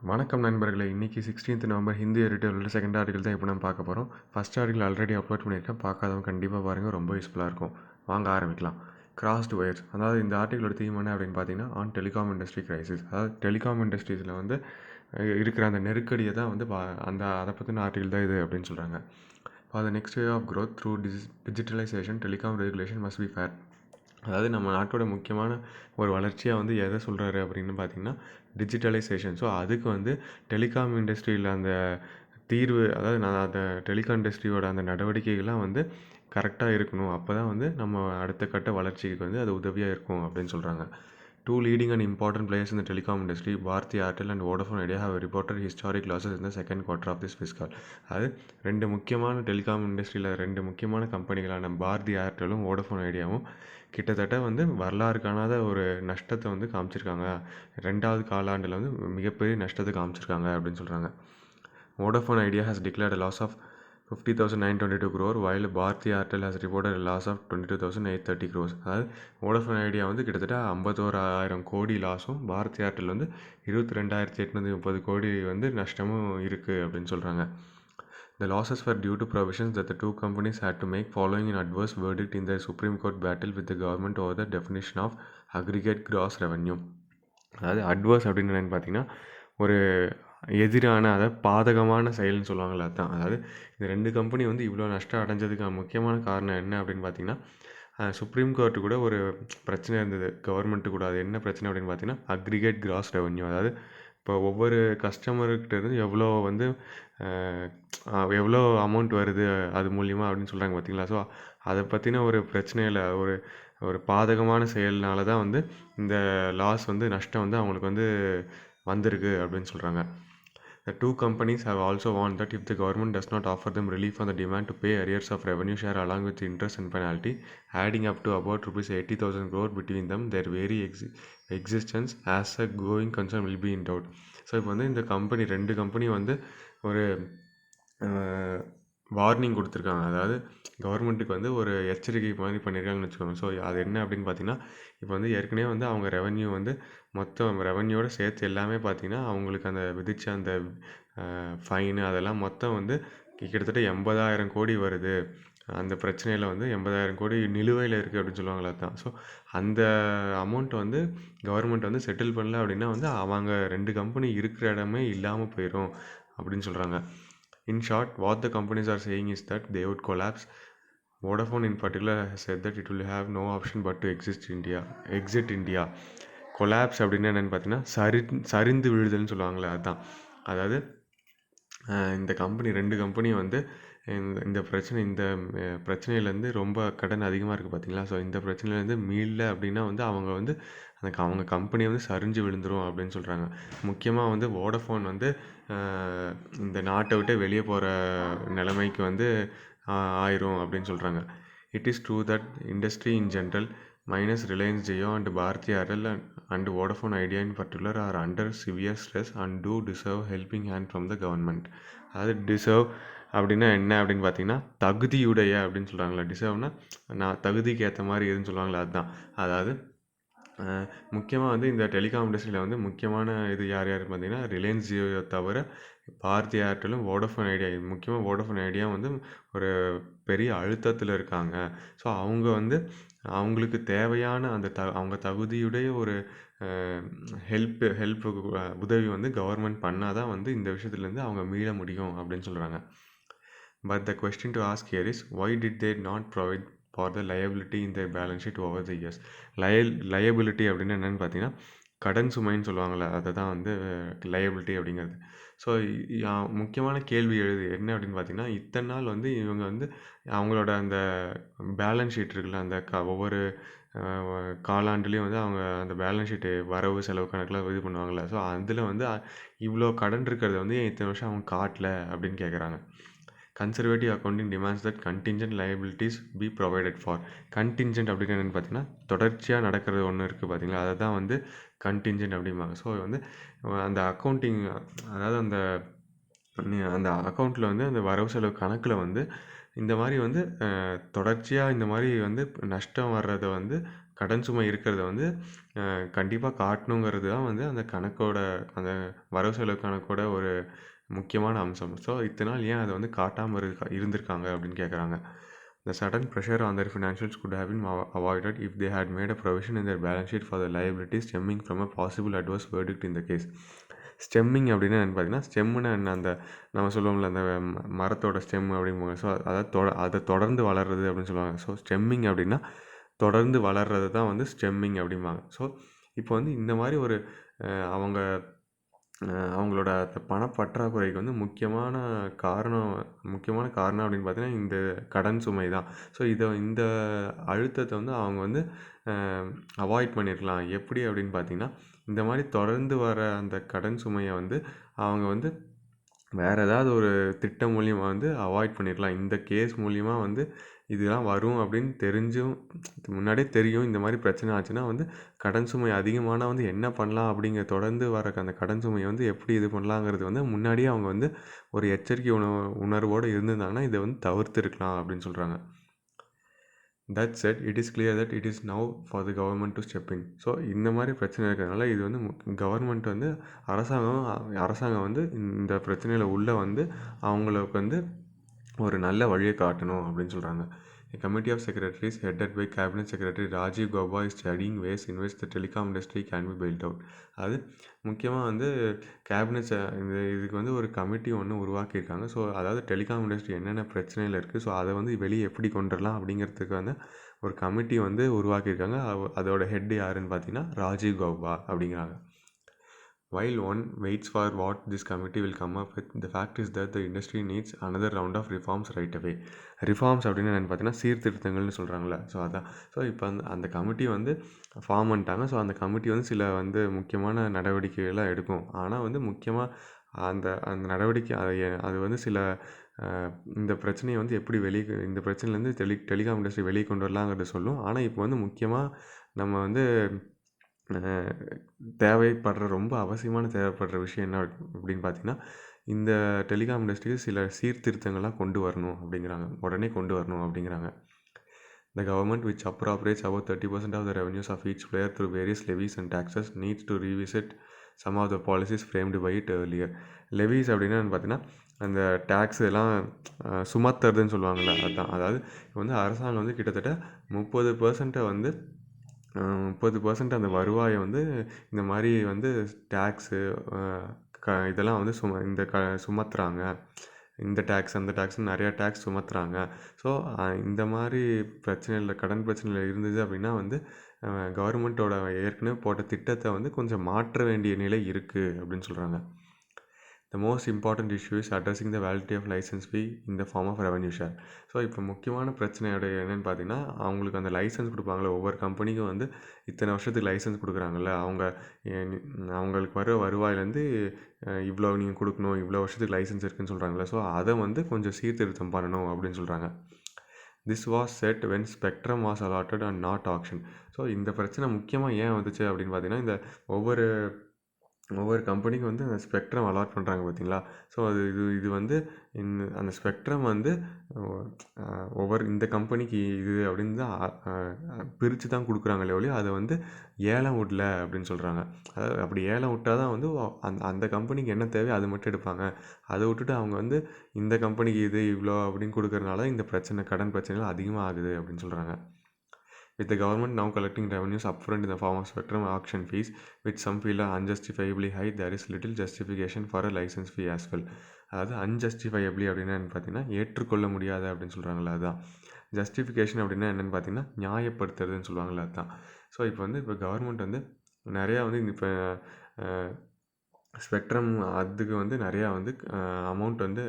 வணக்கம் நண்பர்களே. இன்றைக்கி 16th November Hindu editorial second article தான் இப்போ நம்ம பார்க்க போகிறோம். ஃபஸ்ட் ஆர்டிகல் ஆல்ரெடி அப்லோட் பண்ணியிருக்கேன். பார்க்காதவங்க கண்டிப்பாக பாருங்கள், ரொம்ப யூஸ்ஃபுல்லாக இருக்கும். வாங்க ஆரம்பிக்கலாம். கிராஸ்டு ஒயர்ஸ், அதாவது இந்த ஆர்டிகளோட தீம் என்ன அப்படின்னு பார்த்தீங்கன்னா, ஆன் டெலிகாம் இண்டஸ்ட்ரி கிரைசிஸ். அதாவது டெலிகாம் இண்டஸ்ட்ரீஸில் வந்து இருக்கிற அந்த நெருக்கடியை தான் வந்து அதை பற்றின ஆர்டிகல் தான் இது அப்படின்னு சொல்கிறாங்க. For the next way of growth through digitalisation telecom regulation must be fair. அதாவது நம்ம நாட்டோட முக்கியமான ஒரு வளர்ச்சியாக வந்து எதை சொல்கிறாரு அப்படின்னு பார்த்திங்கன்னா டிஜிட்டலைசேஷன். ஸோ அதுக்கு வந்து டெலிகாம் இண்டஸ்ட்ரியில் அந்த தீர்வு, அதாவது நான் அந்த டெலிகாம் இண்டஸ்ட்ரியோட அந்த நடவடிக்கைகள்லாம் வந்து கரெக்டாக இருக்கணும். அப்போ தான் வந்து நம்ம அடுத்த கட்ட வளர்ச்சிக்கு வந்து அது உதவியாக இருக்கும் அப்படின்னு சொல்கிறாங்க. Two leading and important players in the telecom industry, Bharti Airtel and Vodafone Idea, have reported historic losses in the second quarter of this fiscal. அது ரெண்டு முக்கியமான டெலிகாம் இண்டஸ்ட்ரியில் ரெண்டு முக்கியமான கம்பெனிகளான பாரதி ஏர்டெலும் வோடஃபோன் ஐடியாவும் கிட்டத்தட்ட வந்து வரலாறு காணாத ஒரு நஷ்டத்தை வந்து காமிச்சிருக்காங்க. ரெண்டாவது காலாண்டில் வந்து மிகப்பெரிய நஷ்டத்தை காமிச்சிருக்காங்க அப்படின்னு சொல்கிறாங்க. Vodafone idea has declared a loss of 50,922 crore while Bharti Airtel has reported a loss of 22,830 crores. அதாவது வோடஃபோன் ஐடியா வந்து கிட்டத்தட்ட 51,000 கோடி லாஸும், பாரதி ஏர்டெல் வந்து 22,830 கோடி வந்து நஷ்டமும் இருக்குது அப்படின்னு சொல்கிறாங்க. The losses were due to provisions that the two companies had to make following an adverse verdict in their Supreme Court battle with the government over the definition of aggregate gross revenue. அதாவது adverse அப்படின்னு என்னென்னு பார்த்தீங்கன்னா, ஒரு எதிரான, அதாவது பாதகமான செயல்னு சொல்லுவாங்கள்ல, அதுதான். அதாவது இந்த ரெண்டு கம்பெனி வந்து இவ்வளோ நஷ்டம் அடைஞ்சதுக்கான முக்கியமான காரணம் என்ன அப்படின்னு பார்த்தீங்கன்னா, சுப்ரீம் கோர்ட்டு கூட ஒரு பிரச்சனை இருந்தது கவர்மெண்ட்டு கூட. அது என்ன பிரச்சனை அப்படின்னு பார்த்தீங்கன்னா, அக்ரிகேட் கிராஸ் ரெவன்யூ. அதாவது இப்போ ஒவ்வொரு கஸ்டமர்கிட்ட இருந்து எவ்வளோ அமௌண்ட் வருது அது மூலிமா அப்படின்னு சொல்கிறாங்க பார்த்தீங்களா. ஸோ அதை பற்றின ஒரு பிரச்சனையில் ஒரு பாதகமான செயல்னால தான் வந்து இந்த லாஸ் வந்து நஷ்டம் வந்து அவங்களுக்கு வந்து வந்திருக்கு அப்படின்னு சொல்கிறாங்க. The two companies have also warned that if the government does not offer them relief on the demand to pay arrears of revenue share along with interest and penalty, adding up to about rupees 80,000 crore between them, their very existence as a going concern will be in doubt. So இப்போ வந்து இந்த ரெண்டு company வந்து ஒரு warning கொடுத்துருக்காங்க. அதாவது கவர்மெண்ட்டுக்கு வந்து ஒரு எச்சரிக்கை மாதிரி பண்ணியிருக்காங்கன்னு வச்சுக்கோங்க. ஸோ அது என்ன அப்படின்னு பார்த்தீங்கன்னா, இப்போ வந்து ஏற்கனவே வந்து அவங்க ரெவன்யூ வந்து மொத்தம் ரெவன்யூவோட சேர்த்து எல்லாமே பார்த்தீங்கன்னா, அவங்களுக்கு அந்த விதித்த அந்த ஃபைனு அதெல்லாம் மொத்தம் வந்து கிட்டத்தட்ட 80,000 கோடி வருது. அந்த பிரச்சனையில் வந்து 80,000 கோடி நிலுவையில் இருக்குது அப்படின்னு சொல்லுவாங்களா தான். ஸோ அந்த அமௌண்ட்டை வந்து கவர்மெண்ட் வந்து செட்டில் பண்ணல அப்படின்னா வந்து அவங்க ரெண்டு கம்பெனி இருக்கிற இடமே இல்லாமல் போயிடும் அப்படின்னு சொல்கிறாங்க. In short, what the companies are saying is that they would collapse. Vodafone in particular has said that it will have no option but to exit India. Collapse அப்படின்னு என்னென்னு பார்த்தீங்கன்னா, சரிந்து விழுதல்னு சொல்லுவாங்களே, அதுதான். அதாவது இந்த ரெண்டு கம்பெனி வந்து இந்த பிரச்சனையிலேருந்து ரொம்ப கடன் அதிகமாக இருக்குது பார்த்தீங்களா. ஸோ இந்த பிரச்சனையிலேருந்து மீளல அப்படின்னா வந்து அவங்க கம்பெனி வந்து சரிஞ்சு விழுந்துரும் அப்படின்னு சொல்கிறாங்க. முக்கியமாக வந்து வோடஃபோன் வந்து இந்த நாட்டை விட்டு வெளியே போகிற நிலைமைக்கு வந்து ஆயிரும் அப்படின்னு சொல்கிறாங்க. It is true that industry in general minus Reliance Jio and Bharti Airtel and Vodafone Idea in particular are under severe stress and do deserve helping hand from the government. அதாவது டிசர்வ் அப்படின்னா என்ன அப்படின்னு பார்த்தீங்கன்னா, தகுதியுடைய அப்படின்னு சொல்கிறாங்களா. டிசர்வ்னா நான் தகுதிக்கு ஏற்ற மாதிரி எதுன்னு சொல்லுவாங்களா, அதுதான். அதாவது முக்கியமாக வந்து இந்த டெலிகாம் இண்டஸ்ட்ரியில் வந்து முக்கியமான இது யார் பார்த்தீங்கன்னா, ரிலையன்ஸ் ஜியோ தவிர பாரதி ஏர்டெலும் வோடஃபோன் ஐடியா, முக்கியமாக வோடஃபோன் ஐடியா வந்து ஒரு பெரிய அழுத்தத்தில் இருக்காங்க. ஸோ அவங்க வந்து அவங்களுக்கு தேவையான அந்த அவங்க தகுதியுடைய ஒரு ஹெல்ப் உதவி வந்து கவர்மெண்ட் பண்ணால் தான் வந்து இந்த விஷயத்துலேருந்து அவங்க மீள முடியும் அப்படின்னு சொல்கிறாங்க. But the question to ask here is, why did they not provide for the liability in their balance sheet over the years? liability அப்படின்னு என்னென்னு பார்த்தீங்கன்னா, கடன் சுமைன்னு சொல்லுவாங்கள்ல, அதை தான் வந்து liability அப்படிங்கிறது. ஸோ முக்கியமான கேள்வி என்ன அப்படின்னு பார்த்தீங்கன்னா, இத்தனை நாள் வந்து இவங்க வந்து அவங்களோட அந்த பேலன்ஸ் ஷீட் இருக்குல்ல, அந்த ஒவ்வொரு காலாண்டுலேயும் வந்து அவங்க அந்த பேலன்ஸ் ஷீட்டு வரவு செலவு கணக்கெலாம் இது பண்ணுவாங்கள்ல. ஸோ அதில் வந்து இவ்வளோ கடன் இருக்கிறத வந்து இத்தனை வருஷம் அவங்க காட்டல அப்படின்னு கேட்குறாங்க. Conservative accounting demands that contingent liabilities be provided for. Contingent அப்படின்னு என்னென்னு பார்த்தீங்கன்னா, தொடர்ச்சியாக நடக்கிறது ஒன்று இருக்குது பார்த்தீங்களா, அதை தான் வந்து கண்டிஞ்சன்ட் அப்படிம்பாங்க. ஸோ வந்து அந்த அக்கௌண்டிங், அதாவது அந்த அக்கௌண்ட்டில் வந்து அந்த வரவு செலவு கணக்கில் வந்து இந்த மாதிரி வந்து தொடர்ச்சியாக இந்த மாதிரி வந்து நஷ்டம் வர்றதை வந்து கடன் சுமை இருக்கிறத வந்து கண்டிப்பாக காட்டணுங்கிறது தான் வந்து அந்த கணக்கோட அந்த வரவு செலவு கணக்கோட ஒரு முக்கியமான அம்சம். ஸோ இத்தனை நாள் ஏன் அதை வந்து காட்டாமல் இருந்திருக்காங்க அப்படின்னு கேட்குறாங்க. The sudden pressure on their financials could have been avoided if they had made a provision in their balance sheet for the liabilities stemming from a possible adverse verdict in the case. Stemming அப்படின்னா என்னென்னு பார்த்தீங்கன்னா, ஸ்டெம்முன்னு என்ன அந்த நம்ம சொல்லுவோம்ல அந்த மரத்தோட stem அப்படிம்பாங்க. ஸோ அதை தொடர்ந்து வளர்றது அப்படின்னு சொல்லுவாங்க. ஸோ ஸ்டெம்மிங் அப்படின்னா தொடர்ந்து வளர்றது தான் வந்து ஸ்டெம்மிங் அப்படிம்பாங்க. ஸோ இப்போ வந்து இந்த மாதிரி ஒரு அவங்க அவங்களோட பணப்பற்றாக்குறைக்கு வந்து முக்கியமான காரணம் அப்படின்னு பார்த்தீங்கன்னா இந்த கடன் சுமை தான். ஸோ இந்த அழுத்தத்தை வந்து அவங்க வந்து அவாய்ட் பண்ணியிருக்கலாம். எப்படி அப்படின்னு பார்த்தீங்கன்னா, இந்த மாதிரி தொடர்ந்து வர அந்த கடன் சுமையை வந்து அவங்க வந்து வேறு ஏதாவது ஒரு திட்டம் மூலியமா வந்து அவாய்ட் பண்ணியிருக்கலாம். இந்த கேஸ் மூலியமா வந்து இதெல்லாம் வரும் அப்படின்னு தெரிஞ்சும் முன்னாடியே தெரியும் இந்த மாதிரி பிரச்சனை ஆச்சுன்னா வந்து கடன் சுமை அதிகமானால் வந்து என்ன பண்ணலாம் அப்படிங்கிற தொடர்ந்து வர அந்த கடன் சுமையை வந்து எப்படி இது பண்ணலாங்கிறது வந்து முன்னாடியே அவங்க வந்து ஒரு எச்சரிக்கை உணர்வோடு இருந்திருந்தாங்கன்னா இதை வந்து தவிர்த்துருக்கலாம் அப்படின்னு சொல்கிறாங்க. That said, it is clear that it is now for the government to step in. So இந்த மாதிரி பிரச்சனை இருக்கிறதுனால இது வந்து கவர்மெண்ட் வந்து அரசாங்கம் வந்து இந்த பிரச்சனையில் உள்ள வந்து அவங்களுக்கு வந்து ஒரு நல்ல வழியை காட்டணும் அப்படின்னு சொல்கிறாங்க. A committee of secretaries headed by Cabinet Secretary Rajiv Gauba is studying ways in which the telecom industry can be built out. அது முக்கியமாக வந்து கேபினெட் இதுக்கு வந்து ஒரு கமிட்டி ஒன்று உருவாக்கியிருக்காங்க. ஸோ அதாவது டெலிகாம் இண்டஸ்ட்ரி என்னென்ன பிரச்சனையில் இருக்குது, ஸோ அதை வந்து வெளியே எப்படி கொண்டு வரலாம் அப்படிங்கிறதுக்கு வந்து ஒரு கமிட்டி வந்து உருவாக்கியிருக்காங்க. அதோட ஹெட் யாருன்னு பார்த்தீங்கன்னா ராஜீவ் கௌபா அப்படிங்கிறாங்க. While one waits for what this committee will come up with, the fact is that the industry needs another round of reforms right away. Reforms அப்படின்னு என்னென்னு பார்த்தீங்கன்னா சீர்திருத்தங்கள்னு சொல்கிறாங்களே, ஸோ அதான். ஸோ இப்போ அந்த கமிட்டி வந்து ஃபார்ம் பண்ணிட்டாங்க. ஸோ அந்த கமிட்டி வந்து சில வந்து முக்கியமான நடவடிக்கைகள்லாம் எடுக்கும். ஆனால் வந்து முக்கியமாக அந்த அந்த நடவடிக்கை அது வந்து சில இந்த பிரச்சனையை வந்து எப்படி இந்த பிரச்சனையிலேருந்து டெலிகாம் இண்டஸ்ட்ரி வெளியே கொண்டு வரலாங்கிறத சொல்லும். ஆனால் இப்போ வந்து முக்கியமாக நம்ம வந்து ரொம்ப தேவைப்படுற விஷயம் என்ன அப்படின்னு பார்த்தீங்கன்னா, இந்த டெலிகாம் இண்டஸ்ட்ரிக்கு சில சீர்திருத்தங்கள்லாம் உடனே கொண்டு வரணும் அப்படிங்கிறாங்க. The government, which appropriates about 30% of the revenues of each player through various levies and taxes, needs to revisit some of the policies framed by it earlier. levies அப்படின்னா பார்த்தீங்கன்னா அந்த டேக்ஸ் எல்லாம் சுமத்துறதுன்னு சொல்லுவாங்கள்ல, அதுதான். அதாவது இப்போ வந்து அரசாங்கம் வந்து கிட்டத்தட்ட 30% வந்து 30% அந்த வருவாயை வந்து இந்த மாதிரி வந்து டேக்ஸு இதெல்லாம் வந்து சுமத்துறாங்க. இந்த டேக்ஸ் அந்த டேக்ஸ்னு நிறையா டேக்ஸ் சுமத்துறாங்க. ஸோ இந்த மாதிரி கடன் பிரச்சனையில் இருந்தது அப்படின்னா வந்து கவர்மெண்ட்டோட ஏற்கனவே போட்ட திட்டத்தை வந்து கொஞ்சம் மாற்ற வேண்டிய நிலை இருக்குது அப்படின்னு சொல்கிறாங்க. The most important issue is addressing the validity of license fee in the form of revenue share. So இப்போ முக்கியமான பிரச்சனையோட என்னென்னு பார்த்தீங்கன்னா, அவங்களுக்கு அந்த லைசன்ஸ் கொடுப்பாங்களே, ஒவ்வொரு கம்பெனிக்கும் வந்து இத்தனை வருஷத்துக்கு லைசன்ஸ் கொடுக்குறாங்கல்ல, அவங்களுக்கு வர வருவாயிலேருந்து இவ்வளோ நீங்கள் கொடுக்கணும், இவ்வளோ வருஷத்துக்கு லைசன்ஸ் இருக்குதுன்னு சொல்கிறாங்களே, ஸோ அதை வந்து கொஞ்சம் சீர்திருத்தம் பண்ணணும் அப்படின்னு சொல்கிறாங்க. This was set when spectrum was allotted and not auction. So இந்த பிரச்சனை முக்கியமாக ஏன் வந்துச்சு அப்படின்னு பார்த்தீங்கன்னா, இந்த ஒவ்வொரு கம்பெனிக்கும் வந்து அந்த ஸ்பெக்ட்ரம் அலாட் பண்ணுறாங்க பார்த்தீங்களா. ஸோ இது வந்து அந்த ஸ்பெக்ட்ரம் வந்து இந்த கம்பெனிக்கு இது அப்படின்னு தான் பிரித்து தான் கொடுக்குறாங்களே ஒழிய அதை வந்து ஏலம் விடல அப்படின்னு சொல்கிறாங்க. அதாவது அப்படி ஏலம் விட்டால் தான் வந்து அந்த கம்பெனிக்கு என்ன தேவையோ அது மட்டும் எடுப்பாங்க. அதை விட்டுட்டு அவங்க வந்து இந்த கம்பெனிக்கு இது இவ்வளோ அப்படின்னு கொடுக்கறனால இந்த கடன் பிரச்சனைகள் அதிகமாக ஆகுது அப்படின்னு சொல்கிறாங்க. With the government now collecting revenues upfront in the form of spectrum auction fees, which some feel are unjustifiably high, there is little justification for a license fee as well. அதாவது unjustifiably அப்படின்னா என்னென்னு பார்த்தீங்கன்னா ஏற்றுக்கொள்ள முடியாது அப்படின்னு சொல்கிறாங்களே, அதுதான். Justification அப்படின்னா என்னென்னு பார்த்தீங்கன்னா நியாயப்படுத்துறதுன்னு சொல்லுவாங்களே, அதுதான். ஸோ இப்போ கவர்மெண்ட் வந்து நிறையா வந்து இப்போ ஸ்பெக்ட்ரம் அதுக்கு வந்து நிறையா வந்து அமௌண்ட் வந்து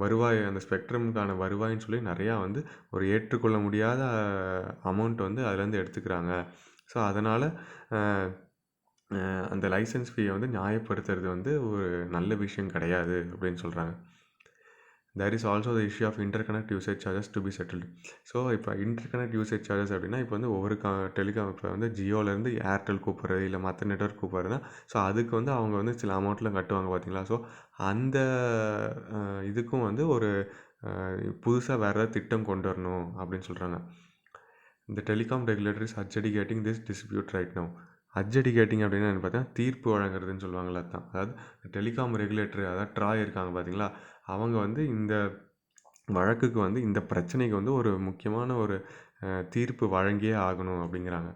வருவாய், அந்த ஸ்பெக்ட்ரமுக்கான வருவாயின்னு சொல்லி நிறையா வந்து ஒரு ஏற்றுக்கொள்ள முடியாத அமௌண்ட் வந்து அதுலேருந்து எடுத்துக்கிறாங்க. ஸோ அதனால் அந்த லைசன்ஸ் ஃபீயை வந்து நியாயப்படுத்துறது வந்து ஒரு நல்ல விஷயம் கிடையாது அப்படின்னு சொல்கிறாங்க. There is also the issue of interconnect usage charges to be settled. So இப்போ இன்டர்கனெக்ட் யூசேஜ் சார்ஜஸ் அப்படின்னா இப்போ வந்து ஒவ்வொரு டெலிகாம் இப்போ வந்து ஜியோலேருந்து ஏர்டெல் கூப்பிட்றது இல்லை மற்ற நெட்வொர்க் கூப்பிட்றதுனா ஸோ அதுக்கு வந்து அவங்க வந்து சில அமௌண்ட்டில் கட்டுவாங்க பார்த்தீங்களா. ஸோ அந்த இதுக்கும் வந்து ஒரு புதுசாக வேறு ஏதாவது திட்டம் கொண்டு வரணும் அப்படின்னு சொல்கிறாங்க. இந்த telecom regulator is adjudicating this dispute right now. Adjudicating அப்படின்னா என்ன பார்த்தீங்கன்னா தீர்ப்பு வழங்குறதுன்னு சொல்லுவாங்கள்ல தான். அதாவது டெலிகாம் ரெகுலேட்டர் அதாவது ட்ராய் இருக்காங்க பார்த்தீங்களா, அவங்க வந்து இந்த வழக்குக்கு வந்து இந்த பிரச்சனைக்கு வந்து ஒரு முக்கியமான ஒரு தீர்ப்பு வழங்கியே ஆகணும் அப்படிங்கிறாங்க.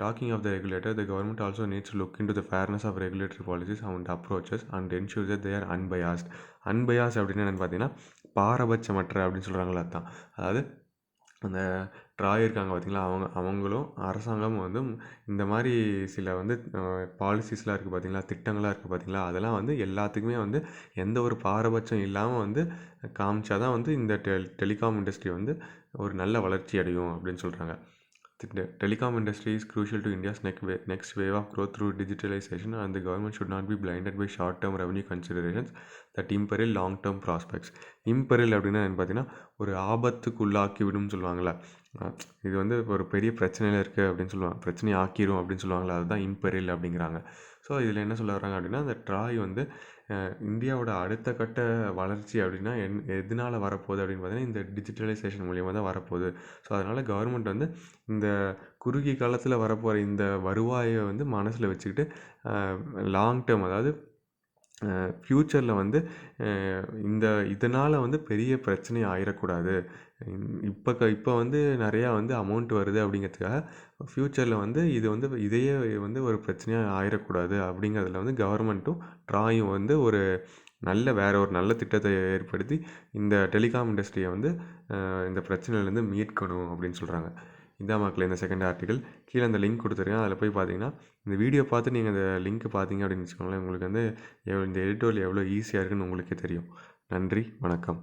Talking of the regulator, the government also needs to look into the fairness of regulatory policies and approaches and ensure that they are unbiased. Unbiased அப்படின்னு என்னென்னு பார்த்தீங்கன்னா பாரபட்சமற்ற அப்படின்னு சொல்கிறாங்களா தான். அதாவது அந்த ட்ராய் இருக்காங்க பார்த்தீங்களா, அவங்களும் அரசாங்கமும் வந்து இந்த மாதிரி சில வந்து பாலிசிஸ்லாம் இருக்குது பார்த்தீங்களா, திட்டங்களாக இருக்குது பார்த்தீங்களா, அதெல்லாம் வந்து எல்லாத்துக்குமே வந்து எந்த ஒரு பாரபட்சம் இல்லாமல் வந்து காமிச்சா தான் வந்து இந்த டெலிகாம் இண்டஸ்ட்ரி வந்து ஒரு நல்ல வளர்ச்சி அடையும் அப்படின்னு சொல்கிறாங்க. The telecom industry is crucial to India's next wave of growth through digitalization, and the government should not be blinded by short-term revenue considerations that imperil long-term prospects. Imperil அப்படின்னா என்ன பார்த்தீங்கன்னா ஒரு ஆபத்துக்கு உள்ளாக்கி விடும்னு சொல்லுவாங்களே, இது வந்து ஒரு பெரிய பிரச்சனையில் இருக்குது அப்படின்னு சொல்லுவாங்க, பிரச்சனையை ஆக்கிரும் அப்படின்னு சொல்லுவாங்களே, அதுதான் இம்பெரில் அப்படிங்கிறாங்க. ஸோ இதில் என்ன சொல்ல வராங்க அப்படின்னா அந்த ட்ராய் வந்து இந்தியாவோட அடுத்த கட்ட வளர்ச்சி அப்படின்னா எதனால் வரப்போகுது அப்படின்னு பார்த்தீங்கன்னா இந்த டிஜிட்டலைசேஷன் மூலியமாக தான் வரப்போகுது. ஸோ அதனால் கவர்மெண்ட் வந்து இந்த குறுகிய காலத்தில் வரப்போகிற இந்த வருவாயை வந்து மனசில் வச்சுக்கிட்டு லாங் டேர்ம் அதாவது ஃப்யூச்சரில் வந்து இதனால் வந்து பெரிய பிரச்சனை ஆயிடக்கூடாது. இப்போ வந்து நிறையா வந்து அமௌண்ட் வருது அப்படிங்கிறதுக்காக ஃப்யூச்சரில் வந்து இது வந்து இதையே வந்து ஒரு பிரச்சனையாக ஆயிடக்கூடாது அப்படிங்கிறதுல வந்து கவர்மெண்ட்டும் ட்ராயும் வந்து ஒரு வேறு ஒரு நல்ல திட்டத்தை ஏற்படுத்தி இந்த டெலிகாம் இண்டஸ்ட்ரியை வந்து இந்த பிரச்சனையிலேருந்து மீட்கணும் அப்படின்னு சொல்கிறாங்க. இதான் மக்களே இந்த செகண்ட் ஆர்டிக்கல். கீழே அந்த லிங்க் கொடுத்துருக்கேன், அதில் போய் பார்த்தீங்கன்னா இந்த வீடியோ பார்த்து நீங்கள் அந்த லிங்க் பார்த்தீங்க அப்படின்னு வச்சுக்கோங்களேன், உங்களுக்கு வந்து இந்த எடிட்டோரியல் எவ்வளோ ஈஸியாக இருக்குன்னு உங்களுக்கே தெரியும். நன்றி, வணக்கம்.